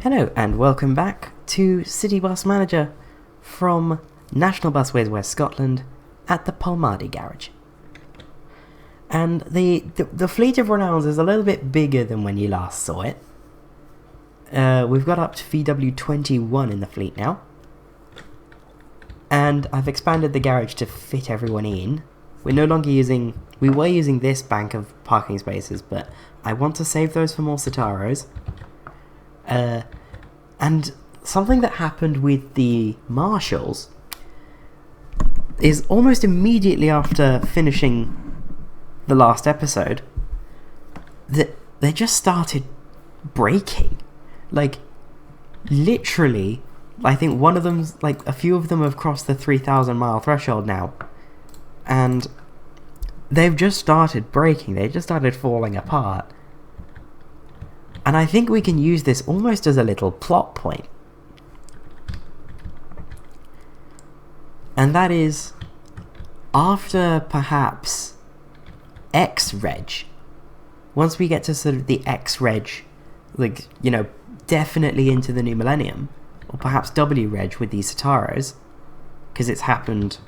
Hello and welcome back to City Bus Manager from National Busways West Scotland at the Polmardy Garage. And the fleet of Renowns is a little bit bigger than when you last saw it. We've got up to VW21 in the fleet now. And I've expanded the garage to fit everyone in. We're no longer using... We were using this bank of parking spaces, but I want to save those for more Citaros. And something that happened with the Marshalls is almost immediately after finishing the last episode, that they just started breaking. Like, literally, I think one of them's, like, a few of them have crossed the 3,000 mile threshold now. And they've just started breaking. They just started falling apart. And I think we can use this almost as a little plot point. And that is, after perhaps X-Reg, once we get to sort of the X-Reg, like, you know, definitely into the new millennium, or perhaps W-Reg with these Citaros, because it's happened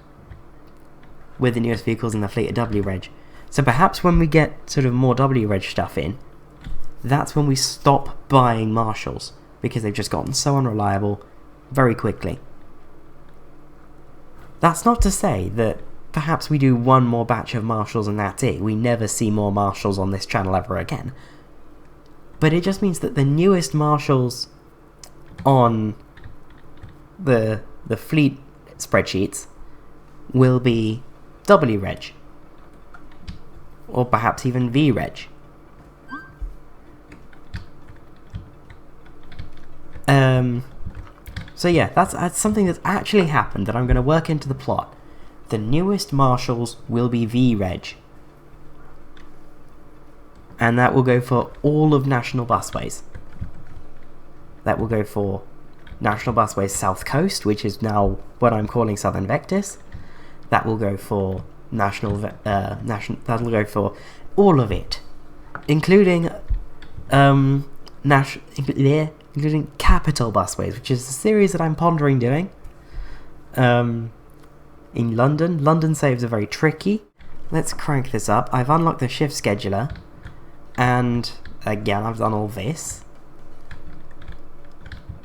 with the newest vehicles in the fleet at W-Reg. So perhaps when we get sort of more W-Reg stuff in, that's when we stop buying Marshalls, because they've just gotten so unreliable very quickly. That's not to say that perhaps we do one more batch of Marshalls and that's it. We never see more Marshalls on this channel ever again. But it just means that the newest Marshalls on the fleet spreadsheets will be W-Reg, or perhaps even V-Reg. So yeah, that's something that's actually happened that I'm going to work into the plot. The newest Marshalls will be V-Reg. And that will go for all of National Busways. That will go for National Busways South Coast, which is now what I'm calling Southern Vectis. That will go for that'll go for all of it, including including Capital Busways, which is a series that I'm pondering doing. In London. London saves are very tricky. Let's crank this up. I've unlocked the shift scheduler, and again I've done all this.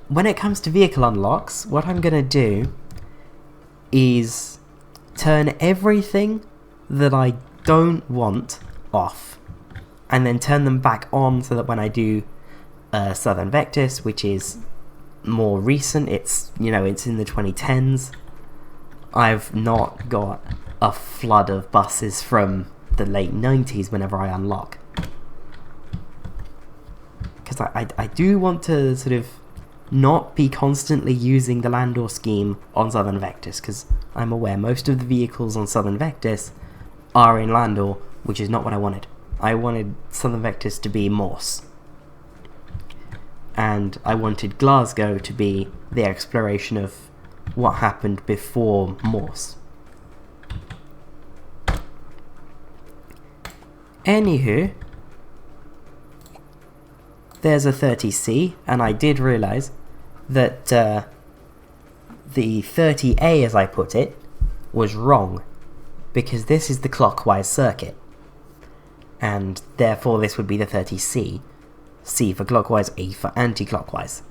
When it comes to vehicle unlocks, what I'm going to do is turn everything that I don't want off, and then turn them back on so that when I do Southern Vectis, which is more recent, it's in the 2010s, I've not got a flood of buses from the late 90s whenever I unlock. Because I do want to sort of not be constantly using the Landor scheme on Southern Vectis, because I'm aware most of the vehicles on Southern Vectis are in Landor, which is not what I wanted. I wanted Southern Vectis to be Morse. And I wanted Glasgow to be the exploration of what happened before Morse. Anywho, there's a 30C, and I did realise that the 30A, as I put it, was wrong, because this is the clockwise circuit, and therefore this would be the 30C. C for clockwise, A for anti-clockwise.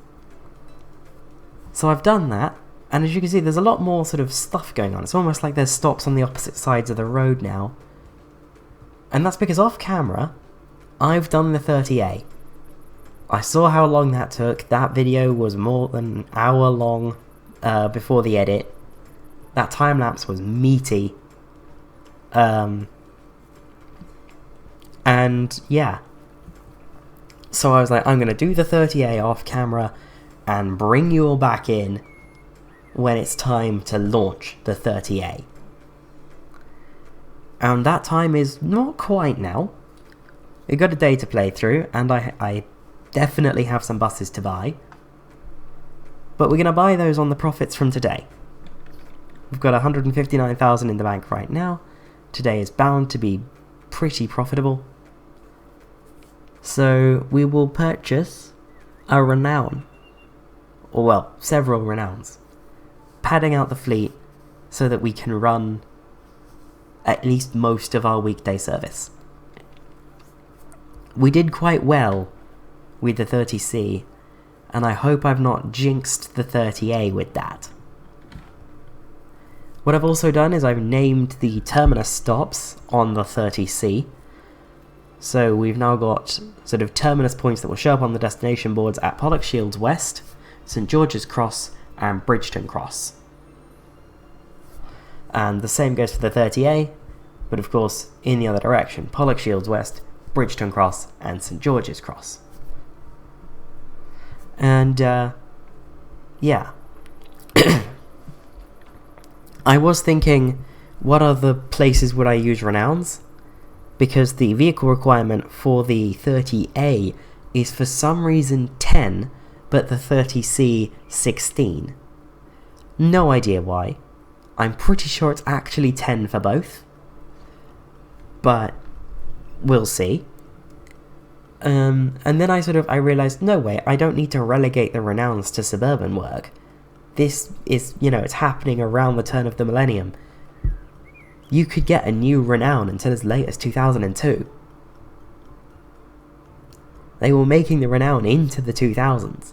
So I've done that, and as you can see there's a lot more sort of stuff going on. It's almost like there's stops on the opposite sides of the road now. And that's because off camera, I've done the 30A. I saw how long that took. That video was more than an hour long before the edit. That time-lapse was meaty. And yeah. So I was like, I'm going to do the 30A off camera and bring you all back in when it's time to launch the 30A. And that time is not quite now. We've got a day to play through, and I definitely have some buses to buy. But we're going to buy those on the profits from today. We've got 159,000 in the bank right now. Today is bound to be pretty profitable. So we will purchase a Renown or well, several renowns, padding out the fleet so that we can run at least most of our weekday service. We did quite well with the 30C, and I hope I've not jinxed the 30A with that. What I've also done is I've named the terminus stops on the 30C, so we've now got sort of terminus points that will show up on the destination boards at Pollock Shields West, St George's Cross, and Bridgeton Cross. And the same goes for the 30A, but of course in the other direction, Pollock Shields West, Bridgeton Cross, and St George's Cross. And, yeah. I was thinking, what other places would I use renowns? Because the vehicle requirement for the 30A is for some reason 10, but the 30C 16. No idea why. I'm pretty sure it's actually 10 for both. But we'll see. And then I realised, no way, I don't need to relegate the renowns to suburban work. This is, it's happening around the turn of the millennium. You could get a new renown until as late as 2002. They were making the renown into the 2000s.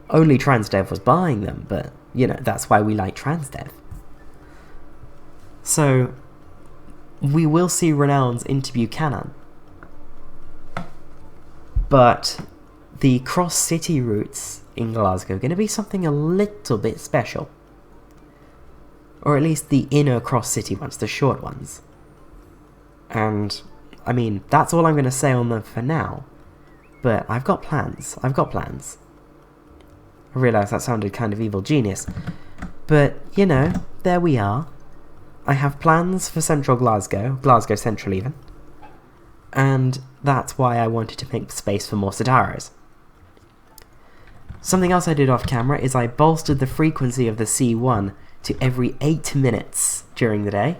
Only Transdev was buying them, but, that's why we like Transdev. So, we will see renowns into Buchanan. But the cross-city routes in Glasgow are going to be something a little bit special. Or at least the inner cross-city ones, the short ones. And, that's all I'm going to say on them for now. But I've got plans. I realise that sounded kind of evil genius. But, there we are. I have plans for central Glasgow Central even. And that's why I wanted to make space for more Citaros. Something else I did off camera is I bolstered the frequency of the C1 to every 8 minutes during the day.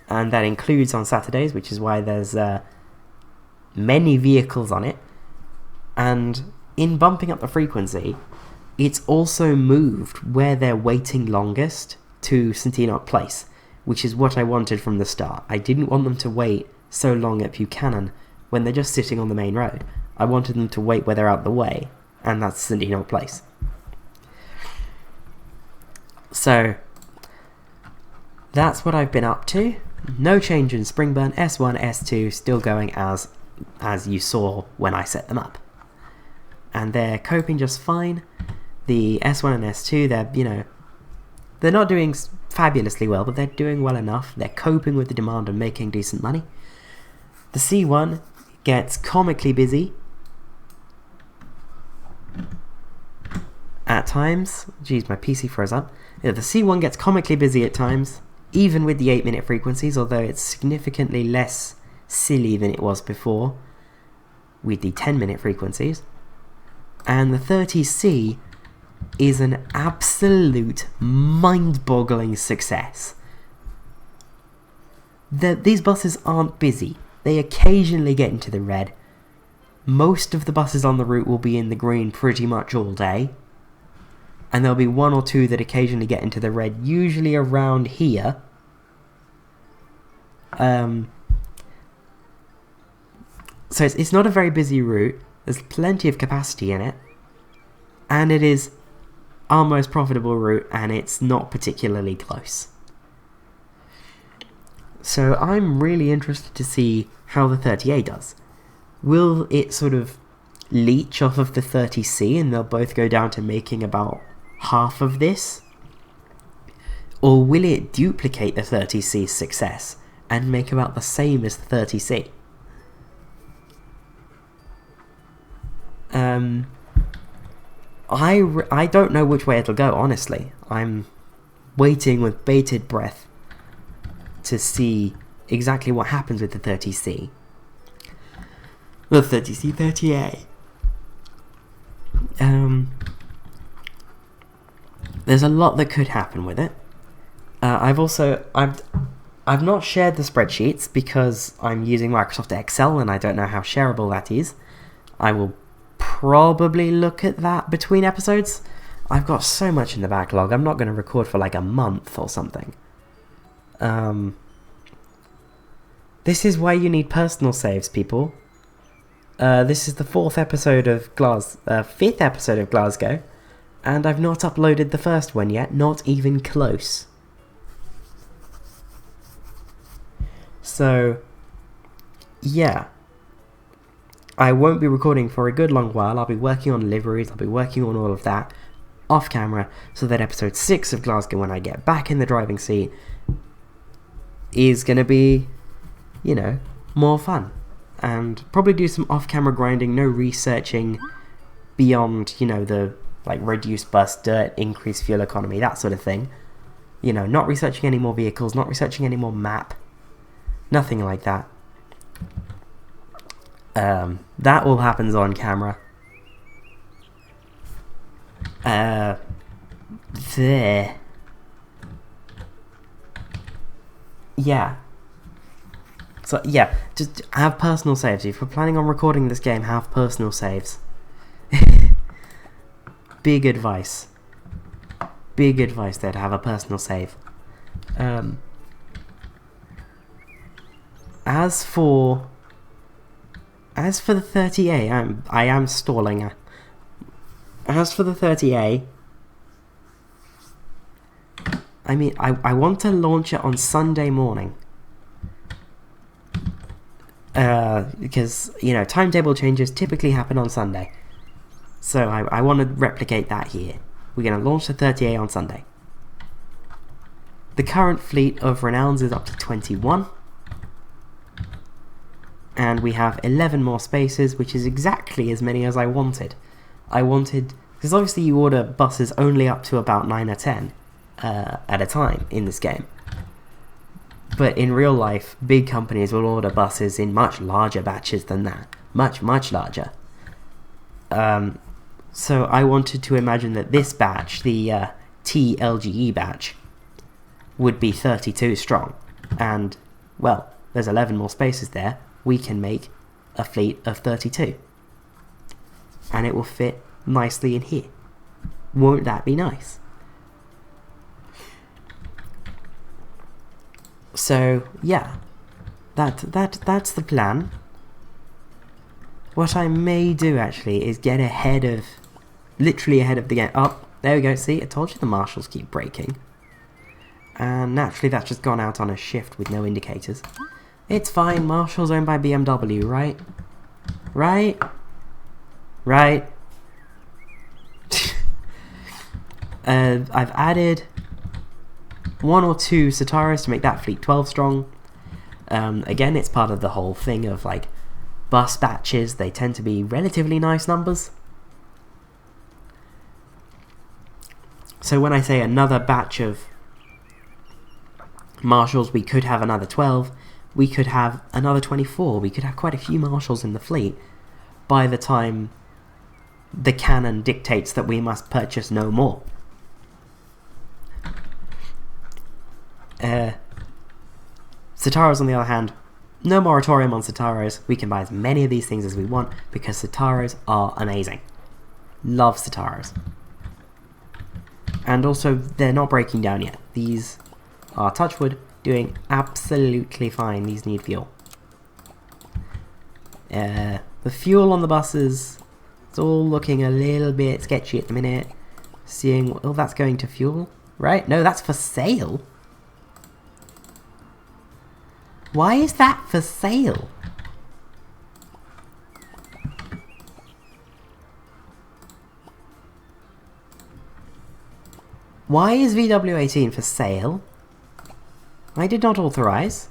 And that includes on Saturdays, which is why there's many vehicles on it. And in bumping up the frequency, it's also moved where they're waiting longest to St Enoch Place, which is what I wanted from the start. I didn't want them to wait so long at Buchanan when they're just sitting on the main road. I wanted them to wait where they're out the way, and that's St Enoch Place. So, that's what I've been up to. No change in Springburn. S1, S2 still going as you saw when I set them up. And they're coping just fine. The S1 and S2, they're not doing fabulously well, but they're doing well enough. They're coping with the demand and making decent money. The C1 gets comically busy at times. Jeez, my PC froze up. Yeah, the C1 gets comically busy at times, even with the 8-minute frequencies, although it's significantly less silly than it was before with the 10-minute frequencies. And the 30C is an absolute mind-boggling success. These buses aren't busy. They occasionally get into the red. Most of the buses on the route will be in the green pretty much all day. And there'll be one or two that occasionally get into the red, usually around here. So it's not a very busy route. There's plenty of capacity in it. And it is our most profitable route, and it's not particularly close. So I'm really interested to see how the 30A does. Will it sort of leech off of the 30C and they'll both go down to making about half of this? Or will it duplicate the 30C's success and make about the same as the 30C? I don't know which way it'll go, honestly. I'm waiting with bated breath to see exactly what happens with the 30C. The 30C, 30A. There's a lot that could happen with it. I've not shared the spreadsheets because I'm using Microsoft Excel and I don't know how shareable that is. I will probably look at that between episodes. I've got so much in the backlog. I'm not going to record for like a month or something. This is why you need personal saves, people. This is the fifth episode of Glasgow, and I've not uploaded the first one yet, not even close. So, yeah. I won't be recording for a good long while. I'll be working on liveries, I'll be working on all of that off camera, so that episode 6 of Glasgow, when I get back in the driving seat, is going to be, you know, more fun. And probably do some off-camera grinding, no researching beyond, you know, the, like, reduce bus dirt, increase fuel economy, that sort of thing. You know, not researching any more vehicles, not researching any more map. Nothing like that. That all happens on camera. There. Yeah. So, yeah, just have personal saves. If you're planning on recording this game, have personal saves. Big advice. Big advice there, to have a personal save. As for the 30A, I am stalling. As for the 30A, I mean, I want to launch it on Sunday morning. Because, you know, timetable changes typically happen on Sunday. So I want to replicate that here. We're going to launch the 30A on Sunday. The current fleet of Renowns is up to 21. And we have 11 more spaces, which is exactly as many as I wanted. Because obviously you order buses only up to about 9 or 10 at a time in this game. But in real life, big companies will order buses in much larger batches than that. Much, much larger. So I wanted to imagine that this batch, the TLGE batch, would be 32 strong. And, well, there's 11 more spaces there. We can make a fleet of 32. And it will fit nicely in here. Won't that be nice? So, yeah. That's the plan. What I may do, actually, is get literally ahead of the game. Oh, there we go. See, I told you the marshals keep braking. And naturally, that's just gone out on a shift with no indicators. It's fine, Marshall's owned by BMW, right? Right? Right? I've added 1 or 2 Citaros to make that fleet 12 strong. Again, it's part of the whole thing of, like, bus batches. They tend to be relatively nice numbers. So when I say another batch of Marshals, we could have another 12. We could have another 24. We could have quite a few Marshals in the fleet by the time the canon dictates that we must purchase no more. Citaros, on the other hand, no moratorium on Citaros. We can buy as many of these things as we want because Citaros are amazing. Love Citaros. And also, they're not breaking down yet. These are, touchwood, doing absolutely fine. These need fuel. The fuel on the buses, it's all looking a little bit sketchy at the minute. Seeing, oh, that's going to fuel, right? No, that's for sale. Why is that for sale? Why is VW18 for sale? I did not authorize.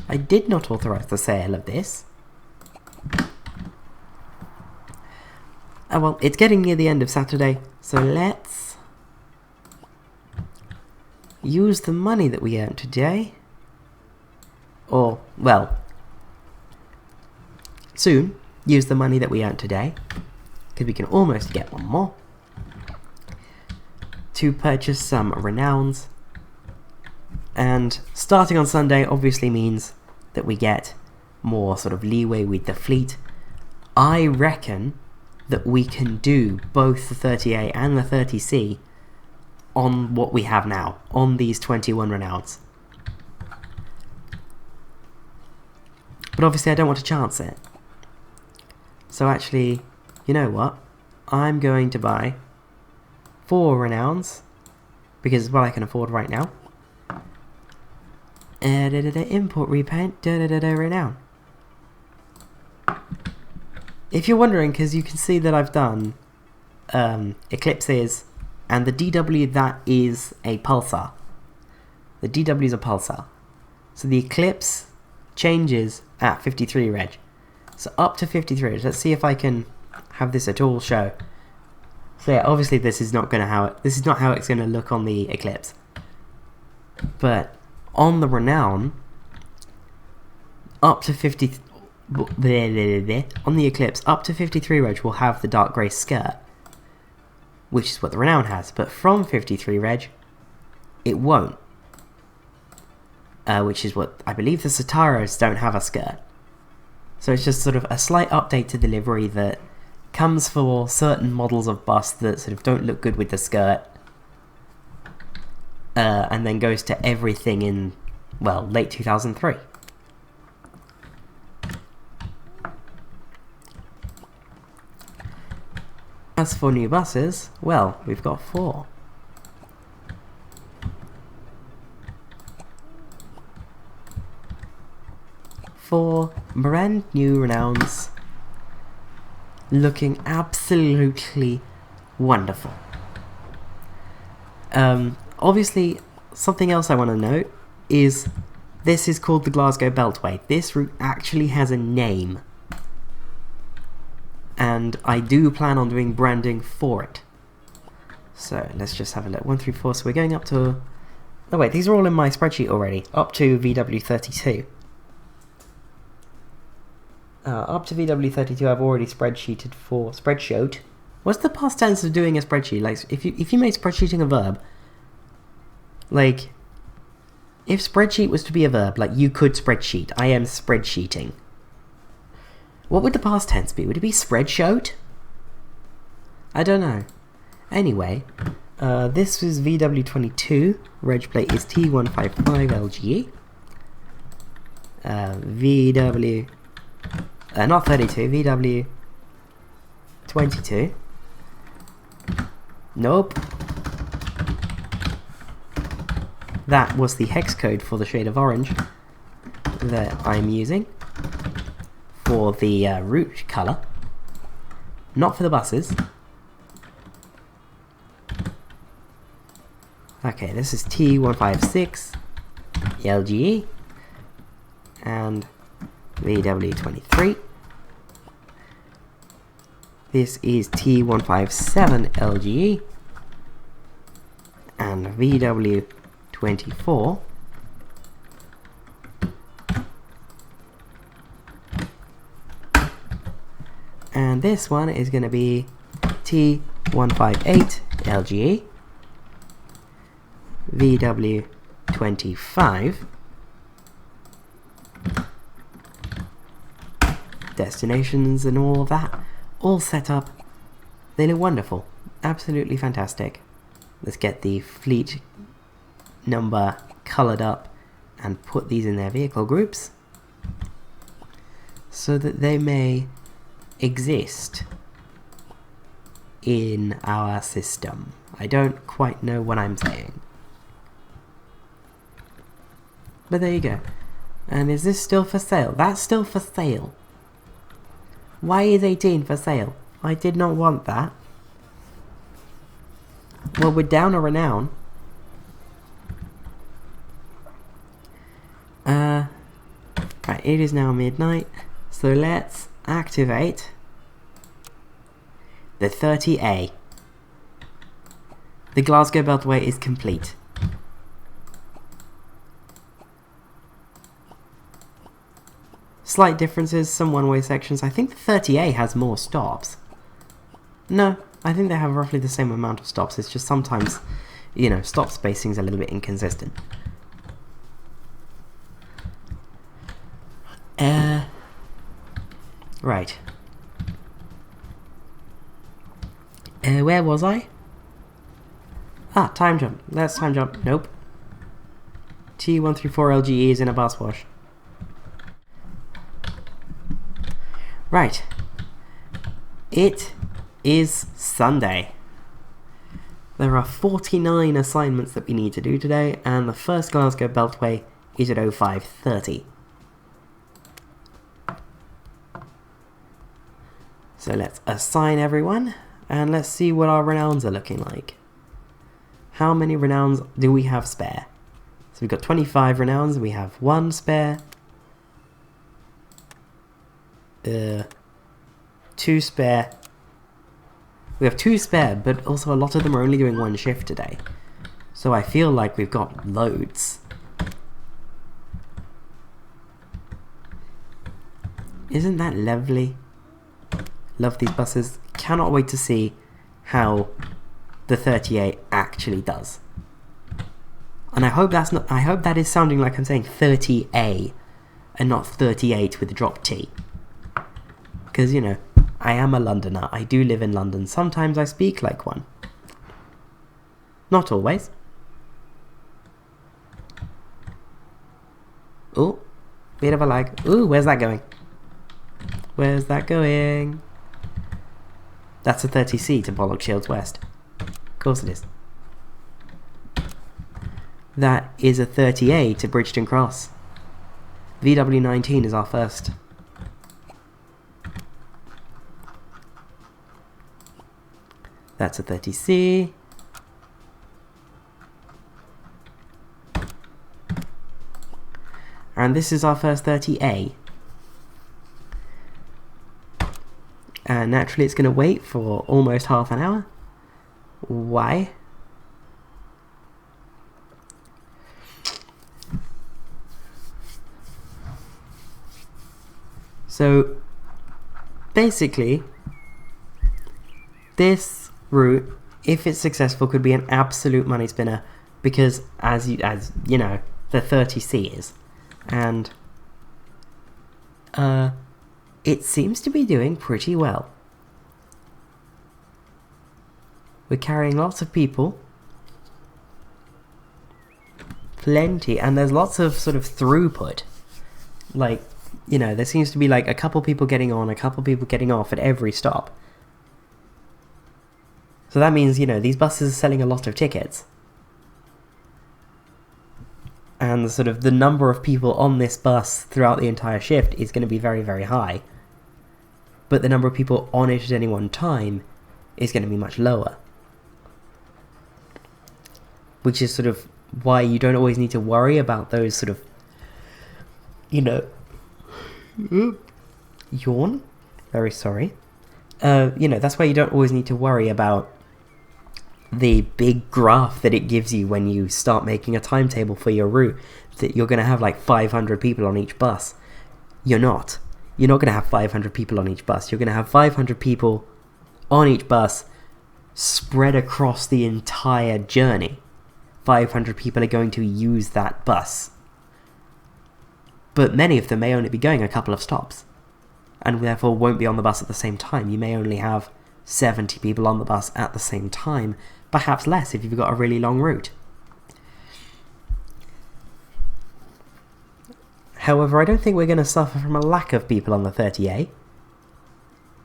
I did not authorize the sale of this. Oh well, it's getting near the end of Saturday, so let's use the money that we earned today. Or, well, soon use the money that we earned today, because we can almost get one more, to purchase some renowns. And starting on Sunday obviously means that we get more sort of leeway with the fleet. I reckon that we can do both the 30A and the 30C on what we have now, on these 21 Renauds. But obviously I don't want to chance it. So actually, you know what? I'm going to buy 4 Renauds, because it's what I can afford right now. Import repaint, Renown. If you're wondering, because you can see that I've done Eclipses, and the DW, that is a pulsar. The DW is a pulsar. So the Eclipse changes at 53 reg. So up to 53 reg. Let's see if I can have this at all show. So yeah, obviously this is not how it's gonna look on the Eclipse. But on the Renown, up to 50 on the Eclipse, up to 53 reg will have the dark grey skirt, which is what the Renown has, but from 53 reg it won't, which is what I believe the Sataros don't have a skirt. So it's just sort of a slight update to the livery that comes for certain models of bus that sort of don't look good with the skirt, and then goes to everything in, well, late 2003. As for new buses, well, we've got 4. Four brand new Renauds, looking absolutely wonderful. Obviously, something else I want to note is this is called the Glasgow Beltway. This route actually has a name, and I do plan on doing branding for it. So let's just have a look. 1 through 4. So we're going up to... Oh wait, these are all in my spreadsheet already. Up to VW32. Up to VW32 I've already spreadsheeted for... Spreadsheet? What's the past tense of doing a spreadsheet? Like, if you made spreadsheeting a verb, like, if spreadsheet was to be a verb, like, you could spreadsheet. I am spreadsheeting. What would the past tense be? Would it be spreadsheet? I don't know. Anyway, this is VW22. Reg plate is T155LGE. VW... not 32, VW22. Nope. That was the hex code for the shade of orange that I'm using for the route colour, not for the buses. Okay, this is T156 LGE and VW23. This is T157 LGE and VW24. And this one is going to be T158 LGE, VW25, destinations and all of that, all set up. They look wonderful, absolutely fantastic. Let's get the fleet number coloured up and put these in their vehicle groups so that they may exist in our system. I don't quite know what I'm saying, but there you go. And is this still for sale? That's still for sale. Why is 18 for sale? I did not want that. Well, we're down a Renown. Right, it is now midnight, so let's activate the 30A. The Glasgow Beltway is complete. Slight differences, some one-way sections. I think the 30A has more stops. No, I think they have roughly the same amount of stops. It's just sometimes, you know, stop spacing's a little bit inconsistent. Right. Where was I? Ah, time jump. Let's time jump. Nope. T134LGE is in a bus wash. Right. It is Sunday. There are 49 assignments that we need to do today, and the first Glasgow Beltway is at 05:30. So let's assign everyone, and let's see what our renowns are looking like. How many renowns do we have spare? So we've got 25 renowns, we have 1 spare. 2 spare. We have 2 spare, but also a lot of them are only doing 1 shift today. So I feel like we've got loads. Isn't that lovely? Love these buses. Cannot wait to see how the 38 actually does. And I hope that is sounding like I'm saying 30A and not 38 with a drop T. Because, you know, I am a Londoner. I do live in London. Sometimes I speak like one. Not always. Ooh, bit of a lag. Ooh, where's that going? Where's that going? That's a 30C to Pollock Shields West. Of course it is. That is a 30A to Bridgeton Cross. VW19 is our first. That's a 30C. And this is our first 30A. And naturally it's going to wait for almost half an hour. Why? So basically, this route, if it's successful, could be an absolute money spinner because as you know, the 30C is, and it seems to be doing pretty well. We're carrying lots of people, plenty, and there's lots of sort of throughput. Like, you know, there seems to be like a couple people getting on, a couple people getting off at every stop. So that means, you know, these buses are selling a lot of tickets. And the sort of the number of people on this bus throughout the entire shift is going to be very, very high. But the number of people on it at any one time is going to be much lower. Which is sort of why you don't always need to worry about those sort of, you know, yawn, very sorry. You know, that's why you don't always need to worry about the big graph that it gives you when you start making a timetable for your route, that you're going to have like 500 people on each bus. You're not going to have 500 people on each bus. You're going to have 500 people on each bus spread across the entire journey. 500 people are going to use that bus. But many of them may only be going a couple of stops, and therefore won't be on the bus at the same time. You may only have 70 people on the bus at the same time, perhaps less if you've got a really long route. However, I don't think we're going to suffer from a lack of people on the 30A.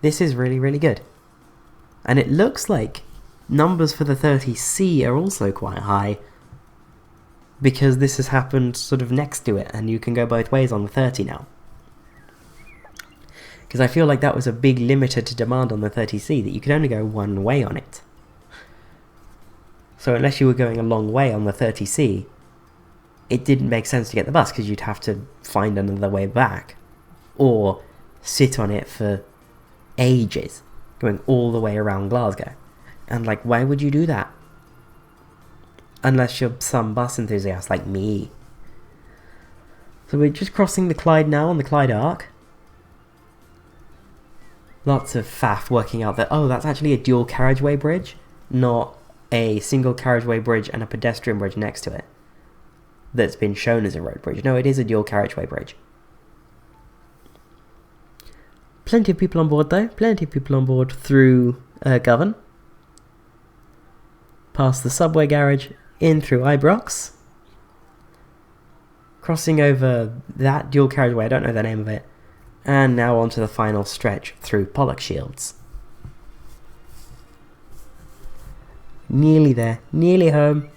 This is really, really good. And it looks like numbers for the 30C are also quite high, because this has happened sort of next to it, and you can go both ways on the 30 now. Because I feel like that was a big limiter to demand on the 30C, that you could only go one way on it. So unless you were going a long way on the 30C, it didn't make sense to get the bus, because you'd have to find another way back, or sit on it for ages, going all the way around Glasgow. And like, why would you do that? Unless you're some bus enthusiast like me. So we're just crossing the Clyde now on the Clyde Arc. Lots of faff working out that, oh, that's actually a dual carriageway bridge, not a single carriageway bridge and a pedestrian bridge next to it that's been shown as a road bridge. No, it is a dual carriageway bridge. plenty of people on board though. Plenty of people on board through Govan. Past the subway garage, in through Ibrox. Crossing over that dual carriageway, I don't know the name of it. And now onto the final stretch through Pollokshields. Nearly there, nearly home.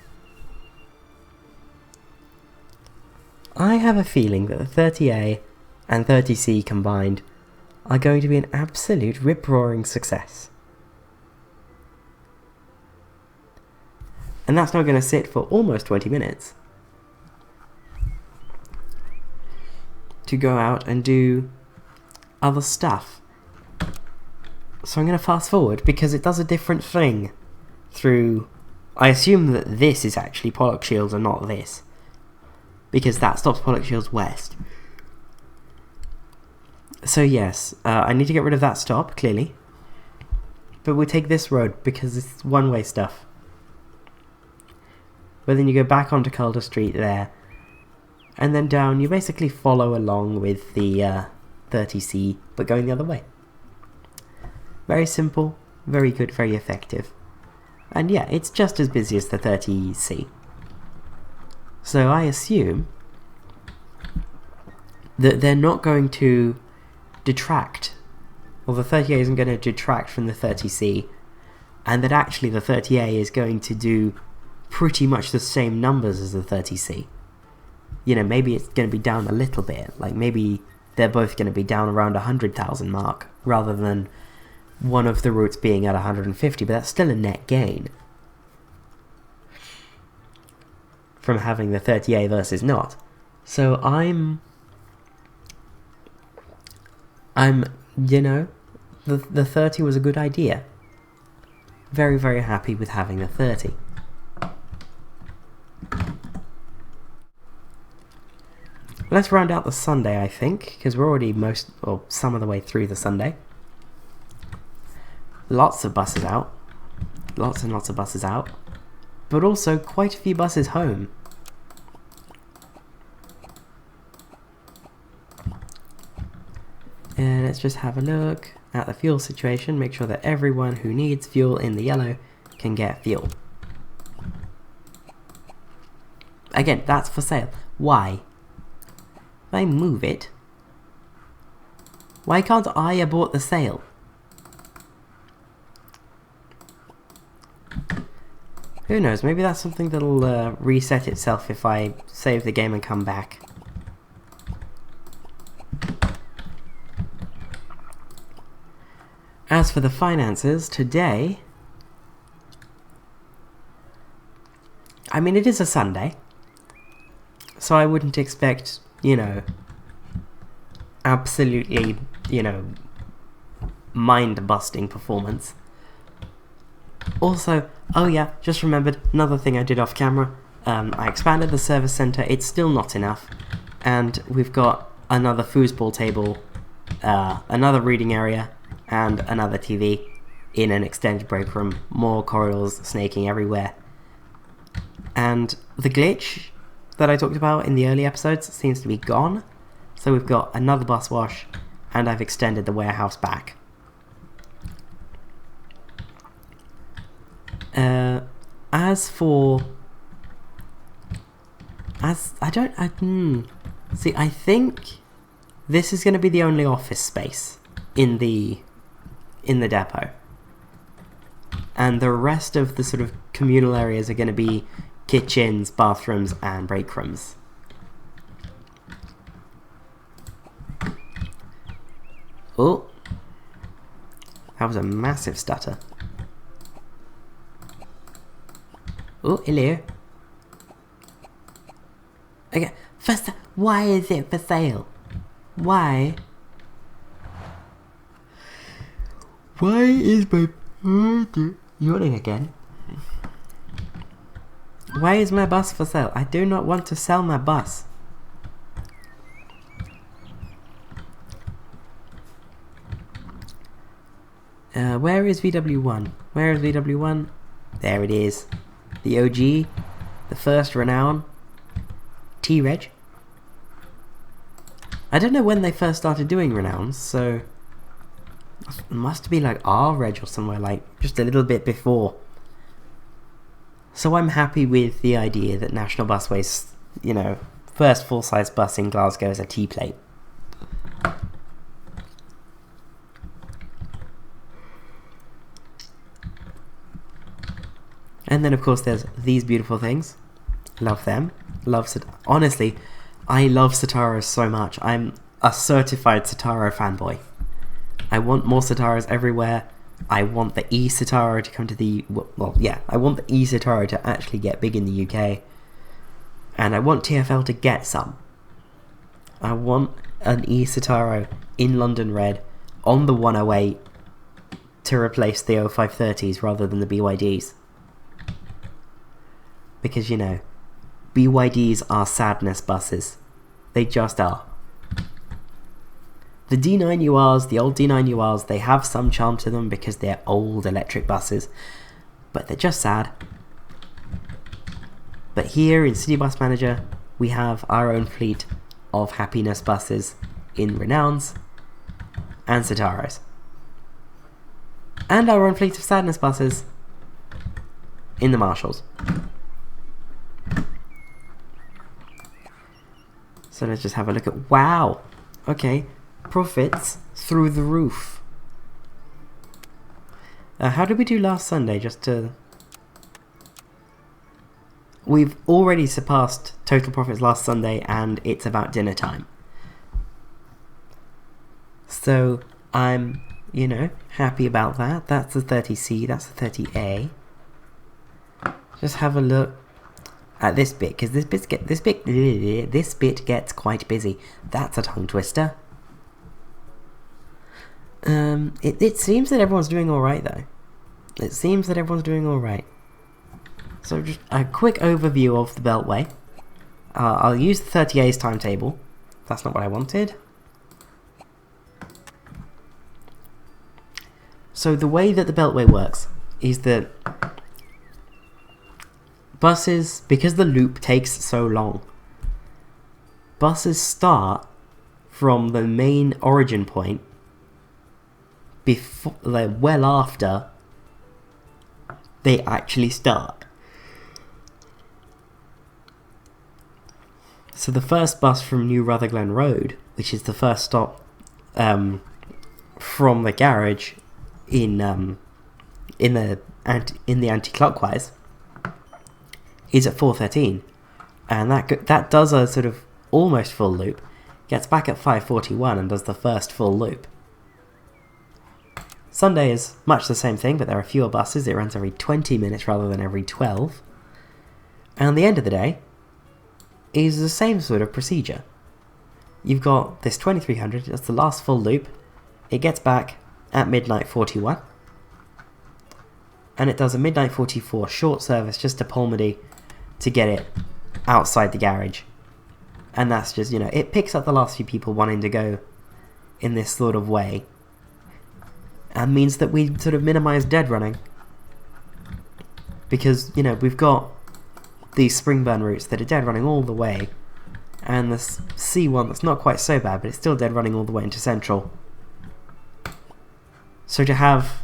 I have a feeling that the 30A and 30C combined are going to be an absolute rip-roaring success. And that's not going to sit for almost 20 minutes. To go out and do other stuff. So I'm going to fast forward because it does a different thing through... I assume that this is actually Pollokshields and not this. Because that stops Pollokshields west. So yes, I need to get rid of that stop, clearly. But we'll take this road because it's one-way stuff. But then you go back onto Calder Street there. And then down, you basically follow along with the 30C, but going the other way. Very simple, very good, very effective. And yeah, it's just as busy as the 30C. So I assume that they're not going to detract, or the 30A isn't going to detract from the 30C, and that actually the 30A is going to do pretty much the same numbers as the 30C. You know, maybe it's going to be down a little bit, like maybe they're both going to be down around 100,000 mark, rather than one of the routes being at 150, but that's still a net gain from having the 30A versus not. So I'm you know, the 30 was a good idea. Very, very happy with having the 30. Let's round out the Sunday, I think, because we're already some of the way through the Sunday. Lots of buses out. Lots and lots of buses out. But also quite a few buses home. Let's just have a look at the fuel situation, make sure that everyone who needs fuel in the yellow can get fuel. Again, that's for sale. Why? If I move it, why can't I abort the sale? Who knows, maybe that's something that'll reset itself if I save the game and come back. As for the finances, today... I mean, it is a Sunday, so I wouldn't expect, you know, absolutely, you know, mind-busting performance. Also, oh yeah, just remembered, another thing I did off camera, I expanded the service centre, it's still not enough, and we've got another foosball table, another reading area, and another TV in an extended break room, more corridors snaking everywhere. And the glitch that I talked about in the early episodes seems to be gone, so we've got another bus wash, and I've extended the warehouse back. See, I think this is going to be the only office space in the depot. And the rest of the sort of communal areas are going to be kitchens, bathrooms, and break rooms. Oh, that was a massive stutter. Oh, hello. Okay, first, why is it for sale? Why? Why is my yawning again? Why is my bus for sale? I do not want to sell my bus. Where is VW1? Where is VW1? There it is. The OG, the first renown, T-Reg. I don't know when they first started doing renowns, so It must be like R-Reg or somewhere, like just a little bit before. So I'm happy with the idea that National Busway's, first full-size bus in Glasgow is a T-plate. And then of course there's these beautiful things. Love them. Honestly, I love Citaros so much. I'm a certified Citaro fanboy. I want more Citaros everywhere. I want the e-Citaro to come to the... I want the e-Citaro to actually get big in the UK. And I want TfL to get some. I want an e-Citaro in London Red on the 108 to replace the 0530s rather than the BYDs. Because, BYDs are sadness buses. They just are. The D9URs, the old D9URs, they have some charm to them because they're old electric buses, but they're just sad. But here in City Bus Manager, we have our own fleet of happiness buses in Renowns and Citaros. And our own fleet of sadness buses in the Marshalls. So let's just have a look at... Wow! Okay, profits through the roof. How did we do last Sunday? We've already surpassed total profits last Sunday, and it's about dinner time. So I'm, happy about that. That's the 30C, that's the 30A. Just have a look at this bit, because this bit gets quite busy. That's a tongue twister. It seems that everyone's doing alright though. It seems that everyone's doing alright. So just a quick overview of the Beltway. I'll use the 30A's timetable. That's not what I wanted. So the way that the Beltway works is that buses, because the loop takes so long, buses start from the main origin point before, well after they actually start. So the first bus from New Rutherglen Road, which is the first stop from the garage in the anti-clockwise, is at 4:13, and that does a sort of almost full loop, gets back at 5:41 and does the first full loop. Sunday is much the same thing, but there are fewer buses. It runs every 20 minutes rather than every 12. And the end of the day is the same sort of procedure. You've got this 2300, that's the last full loop. It gets back at midnight 41. And it does a midnight 44 short service just to Polmedy to get it outside the garage. And that's just, it picks up the last few people wanting to go in this sort of way. And means that we sort of minimize dead running. Because, we've got these Springburn routes that are dead running all the way. And the C1 that's not quite so bad, but it's still dead running all the way into Central. So to have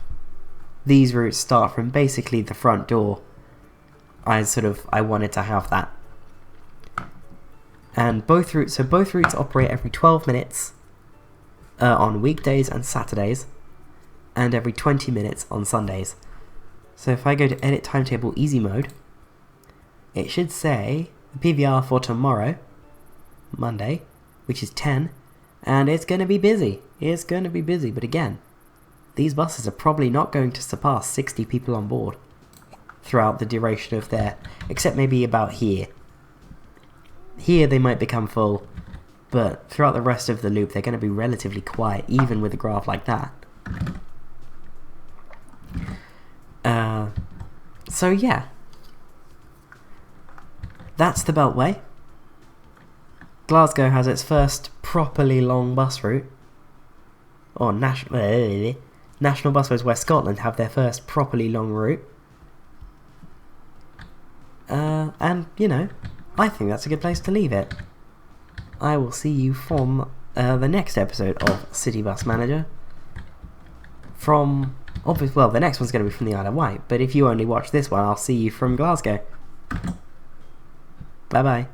these routes start from basically the front door, I wanted to have that. And both routes operate every 12 minutes on weekdays and Saturdays, and every 20 minutes on Sundays. So if I go to edit timetable easy mode, it should say the PVR for tomorrow, Monday, which is 10, and it's going to be busy. It's going to be busy, but again, these buses are probably not going to surpass 60 people on board throughout the duration of their... except maybe about here. Here they might become full, but throughout the rest of the loop they're going to be relatively quiet, even with a graph like that. So yeah. That's the Beltway. Glasgow has its first properly long bus route. Or National Busways West Scotland have their first properly long route. And, I think that's a good place to leave it. I will see you from the next episode of City Bus Manager. from... well, the next one's going to be from the Isle of Wight, but if you only watch this one, I'll see you from Glasgow. Bye bye.